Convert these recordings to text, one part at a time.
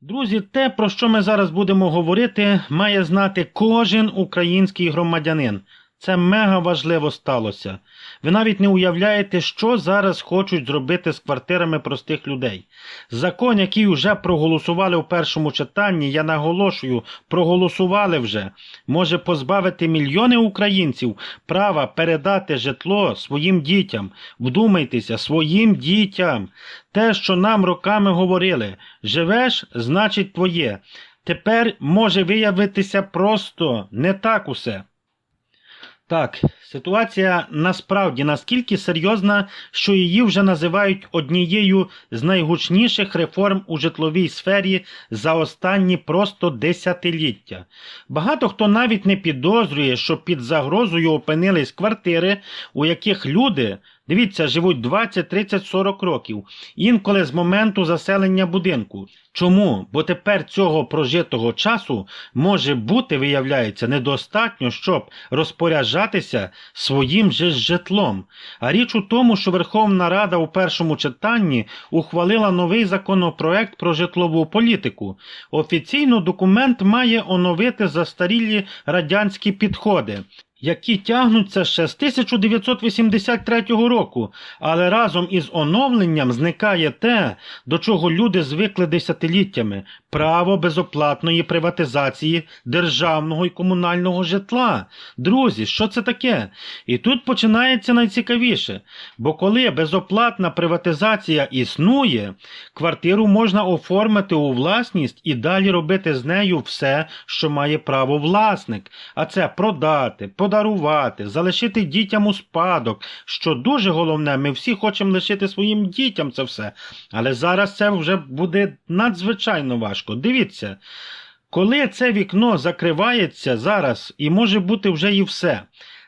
Друзі, те, про що ми зараз будемо говорити, має знати кожен український громадянин. Це мега важливо сталося. Ви навіть не уявляєте, що зараз хочуть зробити з квартирами простих людей. Закон, який вже проголосували в першому читанні, я наголошую, проголосували вже, може позбавити мільйони українців права передати житло своїм дітям. Вдумайтеся, своїм дітям. Те, що нам роками говорили, живеш, значить твоє. Тепер може виявитися просто не так усе. Так, ситуація насправді наскільки серйозна, що її вже називають однією з найгучніших реформ у житловій сфері за останні просто десятиліття. Багато хто навіть не підозрює, що під загрозою опинились квартири, у яких люди, дивіться, живуть 20, 30, 40 років, інколи з моменту заселення будинку. Чому? Бо тепер цього прожитого часу може бути, виявляється, недостатньо, щоб розпоряджатися своїм же житлом. А річ у тому, що Верховна Рада у першому читанні ухвалила новий законопроект про житлову політику. Офіційно документ має оновити застарілі радянські підходи, які тягнуться ще з 1983 року, але разом із оновленням зникає те, до чого люди звикли десятиліттями – право безоплатної приватизації державного і комунального житла. Друзі, що це таке? І тут починається найцікавіше, бо коли безоплатна приватизація існує, квартиру можна оформити у власність і далі робити з нею все, що має право власник, а це продати, подарувати, залишити дітям у спадок, що дуже головне, ми всі хочемо лишити своїм дітям це все, але зараз це вже буде надзвичайно важко. Дивіться, коли це вікно закривається зараз, і може бути вже і все,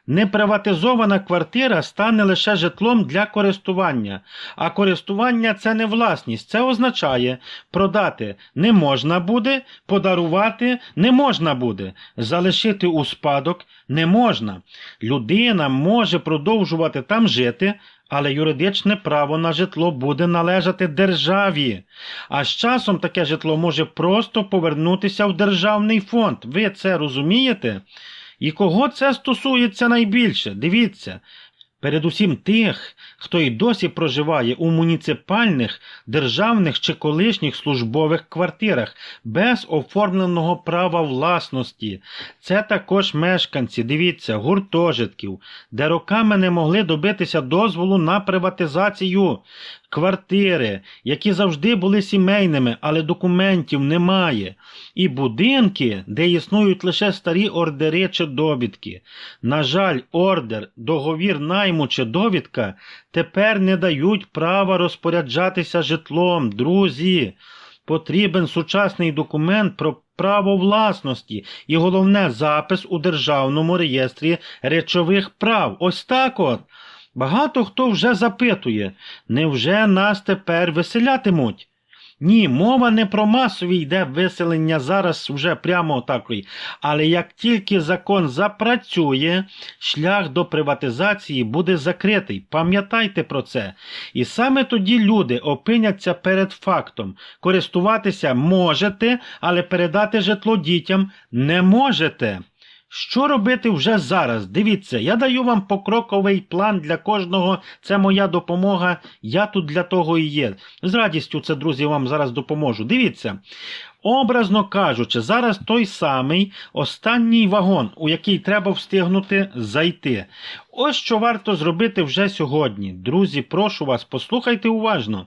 неприватизована квартира стане лише житлом для користування, а користування – це не власність. Це означає, продати не можна буде, подарувати не можна буде, залишити у спадок не можна. Людина може продовжувати там жити, але юридичне право на житло буде належати державі. А з часом таке житло може просто повернутися в державний фонд. Ви це розумієте? І кого це стосується найбільше? Дивіться, передусім тих, хто і досі проживає у муніципальних, державних чи колишніх службових квартирах без оформленого права власності. Це також мешканці, дивіться, гуртожитків, де роками не могли добитися дозволу на приватизацію. Квартири, які завжди були сімейними, але документів немає. І будинки, де існують лише старі ордери чи довідки. На жаль, ордер, договір найму чи довідка тепер не дають права розпоряджатися житлом. Друзі, потрібен сучасний документ про право власності і головне запис у Державному реєстрі речових прав. Ось так от. Багато хто вже запитує, невже нас тепер виселятимуть? Ні, мова не про масові йде виселення зараз вже прямо такої. Але як тільки закон запрацює, шлях до приватизації буде закритий. Пам'ятайте про це. І саме тоді люди опиняться перед фактом. Користуватися можете, але передати житло дітям не можете. Що робити вже зараз? Дивіться, я даю вам покроковий план для кожного, це моя допомога, я тут для того і є. З радістю це, друзі, вам зараз допоможу. Дивіться, образно кажучи, зараз той самий останній вагон, у який треба встигнути зайти. Ось що варто зробити вже сьогодні. Друзі, прошу вас, послухайте уважно.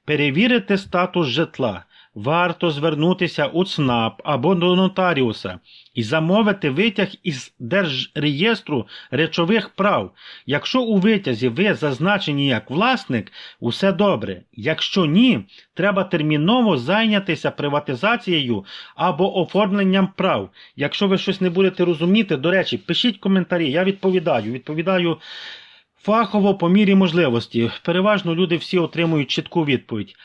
Перевірити статус житла. Варто звернутися у ЦНАП або до нотаріуса і замовити витяг із Держреєстру речових прав. Якщо у витязі ви зазначені як власник, усе добре. Якщо ні, треба терміново зайнятися приватизацією або оформленням прав. Якщо ви щось не будете розуміти, до речі, пишіть коментарі, я відповідаю фахово по мірі можливості. Переважно люди всі отримують чітку відповідь.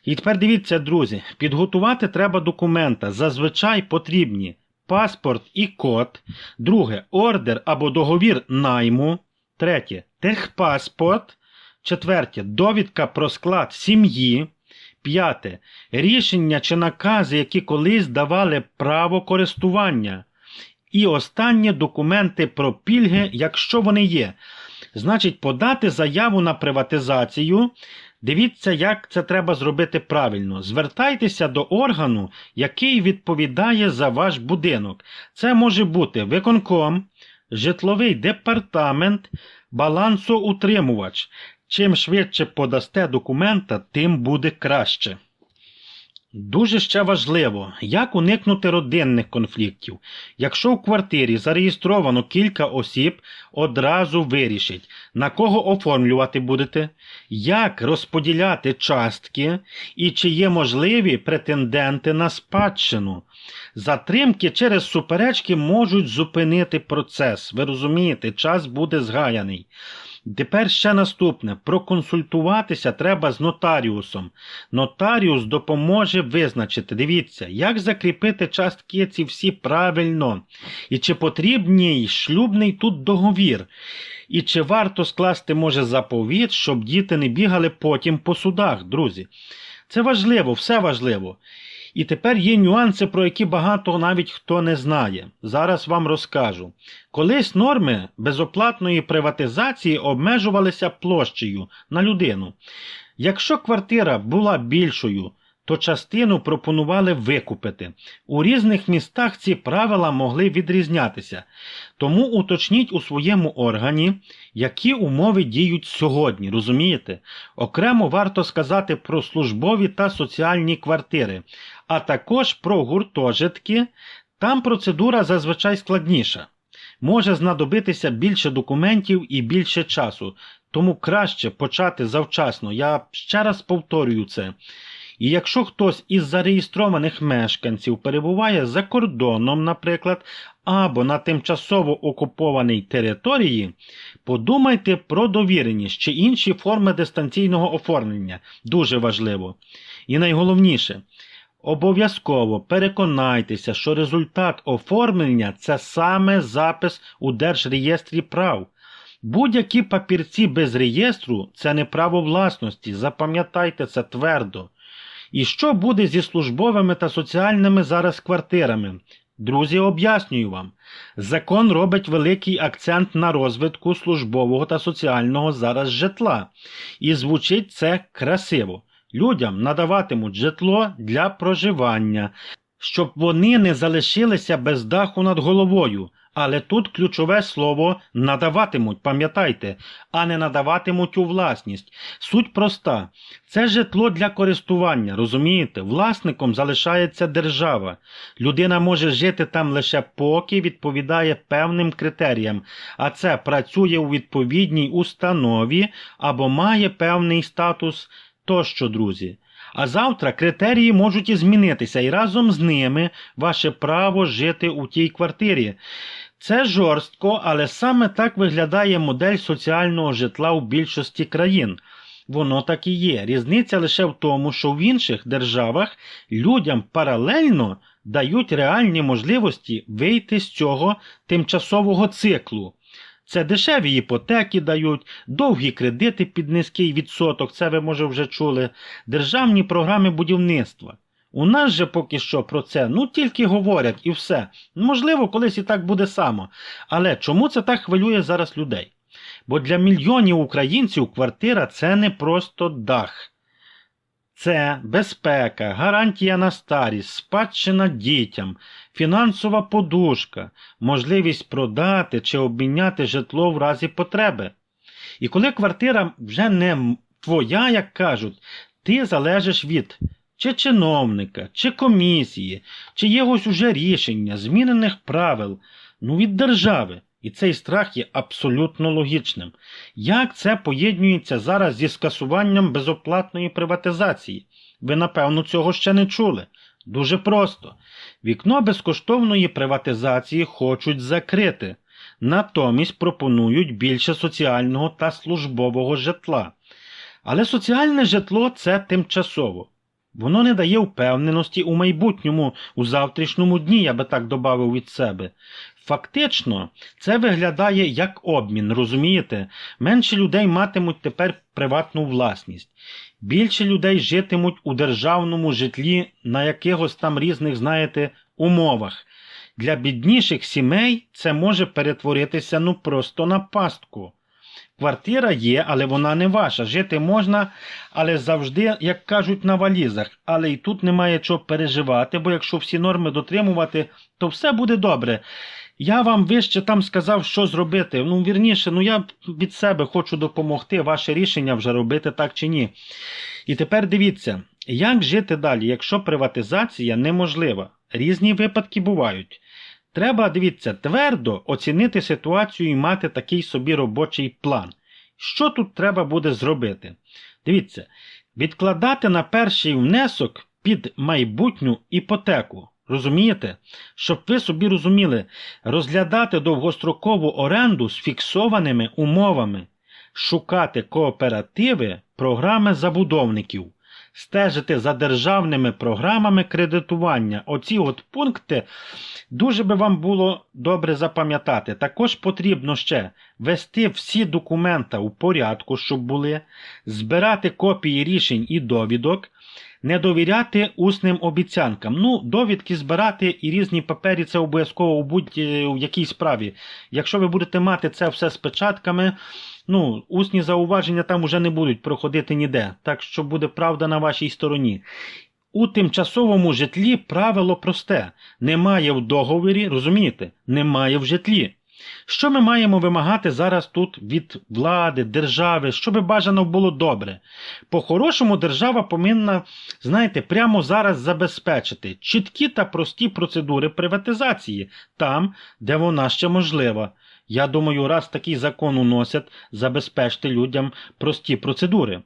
І тепер дивіться, друзі, підготувати треба документа, зазвичай потрібні паспорт і код, друге – ордер або договір найму, третє – техпаспорт, четверте – довідка про склад сім'ї, П'яте. Рішення чи накази, які колись давали право користування. І останнє – документи про пільги, якщо вони є. Значить, подати заяву на приватизацію. Дивіться, як це треба зробити правильно. Звертайтеся до органу, який відповідає за ваш будинок. Це може бути виконком, житловий департамент, балансоутримувач. Чим швидше подасте документа, тим буде краще. Дуже ще важливо, як уникнути родинних конфліктів. Якщо в квартирі зареєстровано кілька осіб, одразу вирішіть, на кого оформлювати будете, як розподіляти частки і чи є можливі претенденти на спадщину. Затримки через суперечки можуть зупинити процес. Ви розумієте, час буде згаяний. Тепер ще наступне. Проконсультуватися треба з нотаріусом. Нотаріус допоможе визначити, дивіться, як закріпити частки ці всі правильно. І чи потрібний шлюбний тут договір. І чи варто скласти, може, заповіт, щоб діти не бігали потім по судах, друзі. Це важливо, все важливо. І тепер є нюанси, про які багато навіть хто не знає. Зараз вам розкажу. Колись норми безоплатної приватизації обмежувалися площею на людину. Якщо квартира була більшою, то частину пропонували викупити. У різних містах ці правила могли відрізнятися. Тому уточніть у своєму органі, які умови діють сьогодні, розумієте? Окремо варто сказати про службові та соціальні квартири, а також про гуртожитки. Там процедура зазвичай складніша. Може знадобитися більше документів і більше часу, тому краще почати завчасно. Я ще раз повторюю це. І якщо хтось із зареєстрованих мешканців перебуває за кордоном, наприклад, або на тимчасово окупованій території, подумайте про довіреність чи інші форми дистанційного оформлення. Дуже важливо. І найголовніше, обов'язково переконайтеся, що результат оформлення – це саме запис у Держреєстрі прав. Будь-які папірці без реєстру – це не право власності, запам'ятайте це твердо. І що буде зі службовими та соціальними зараз квартирами? Друзі, об'яснюю вам. Закон робить великий акцент на розвитку службового та соціального зараз житла. І звучить це красиво. Людям надаватимуть житло для проживання, щоб вони не залишилися без даху над головою. Але тут ключове слово «надаватимуть», пам'ятайте, а не надаватимуть у власність. Суть проста. Це житло для користування, розумієте? Власником залишається держава. Людина може жити там лише поки відповідає певним критеріям, а це працює у відповідній установі або має певний статус тощо, друзі. А завтра критерії можуть і змінитися, і разом з ними ваше право жити у тій квартирі. Це жорстко, але саме так виглядає модель соціального житла у більшості країн. Воно так і є. Різниця лише в тому, що в інших державах людям паралельно дають реальні можливості вийти з цього тимчасового циклу. Це дешеві іпотеки дають, довгі кредити під низький відсоток, це ви, може, вже чули, державні програми будівництва. У нас же поки що про це, тільки говорять і все. Можливо, колись і так буде само. Але чому це так хвилює зараз людей? Бо для мільйонів українців квартира – це не просто дах. Це безпека, гарантія на старість, спадщина дітям, фінансова подушка, можливість продати чи обміняти житло в разі потреби. І коли квартира вже не твоя, як кажуть, ти залежиш від чи чиновника, чи комісії, чи якогось уже рішення, змінених правил, від держави. І цей страх є абсолютно логічним. Як це поєднується зараз зі скасуванням безоплатної приватизації? Ви, напевно, цього ще не чули. Дуже просто. Вікно безкоштовної приватизації хочуть закрити. Натомість пропонують більше соціального та службового житла. Але соціальне житло – це тимчасово. Воно не дає впевненості у майбутньому, у завтрашньому дні, я би так добавив від себе. Фактично, це виглядає як обмін, розумієте? Менше людей матимуть тепер приватну власність. Більше людей житимуть у державному житлі на якихось там різних, знаєте, умовах. Для бідніших сімей це може перетворитися просто на пастку. Квартира є, але вона не ваша. Жити можна, але завжди, як кажуть, на валізах. Але і тут немає чого переживати, бо якщо всі норми дотримувати, то все буде добре. Я вам вище там сказав, що зробити. Вірніше, я від себе хочу допомогти, ваше рішення вже робити так чи ні. І тепер дивіться, як жити далі, якщо приватизація неможлива. Різні випадки бувають. Треба, дивіться, твердо оцінити ситуацію і мати такий собі робочий план. Що тут треба буде зробити? Дивіться, відкладати на перший внесок під майбутню іпотеку. Розумієте? Щоб ви собі розуміли, розглядати довгострокову оренду з фіксованими умовами, шукати кооперативи, програми забудовників, стежити за державними програмами кредитування. Оці пункти дуже би вам було добре запам'ятати. Також потрібно ще вести всі документи у порядку, щоб були, збирати копії рішень і довідок, не довіряти усним обіцянкам. Довідки збирати і різні папері – це обов'язково у будь-якій справі. Якщо ви будете мати це все з печатками, усні зауваження там уже не будуть проходити ніде. Так що буде правда на вашій стороні. У тимчасовому житлі правило просте. Немає в договорі, розумієте? Немає в житлі. Що ми маємо вимагати зараз тут від влади, держави, щоб бажано було добре? По-хорошому держава повинна, прямо зараз забезпечити чіткі та прості процедури приватизації там, де вона ще можлива. Я думаю, раз такий закон уносять, забезпечити людям прості процедури.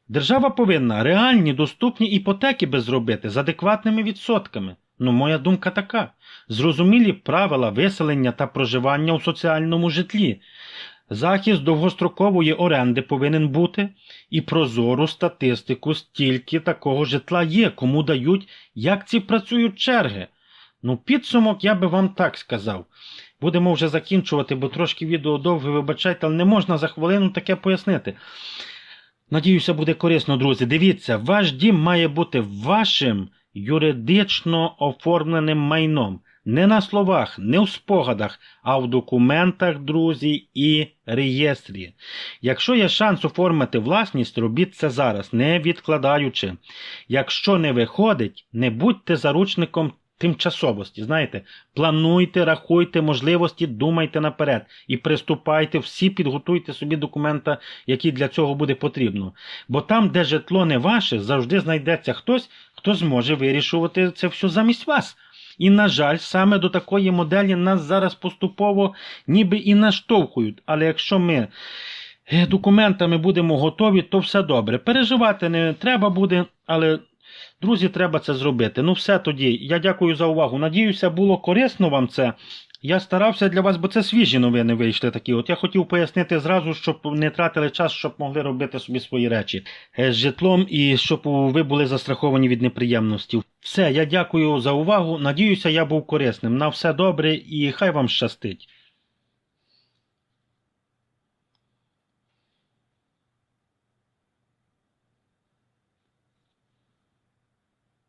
Держава повинна реальні доступні іпотеки зробити з адекватними відсотками. Моя думка така. Зрозумілі правила виселення та проживання у соціальному житлі. Захист довгострокової оренди повинен бути. І прозору статистику, стільки такого житла є, кому дають, як ці працюють черги. Підсумок я би вам так сказав. Будемо вже закінчувати, бо трошки відео довге, вибачайте, але не можна за хвилину таке пояснити. Надіюся, буде корисно, друзі. Дивіться, ваш дім має бути вашим юридично оформленим майном. Не на словах, не в спогадах, а в документах, друзі, і реєстрі. Якщо є шанс оформити власність, робіть це зараз, не відкладаючи. Якщо не виходить, не будьте заручником тимчасовості. Плануйте, рахуйте можливості, думайте наперед. І приступайте, всі підготуйте собі документи, які для цього буде потрібно. Бо там, де житло не ваше, завжди знайдеться хтось, хто зможе вирішувати це все замість вас. І, на жаль, саме до такої моделі нас зараз поступово ніби і наштовхують. Але якщо ми документами будемо готові, то все добре. Переживати не треба буде, але, друзі, треба це зробити. Все тоді. Я дякую за увагу. Надіюся, було корисно вам це. Я старався для вас, бо це свіжі новини вийшли такі. Я хотів пояснити зразу, щоб не тратили час, щоб могли робити собі свої речі з житлом і щоб ви були застраховані від неприємностей. Все, я дякую за увагу. Надіюся, я був корисним. На все добре і хай вам щастить.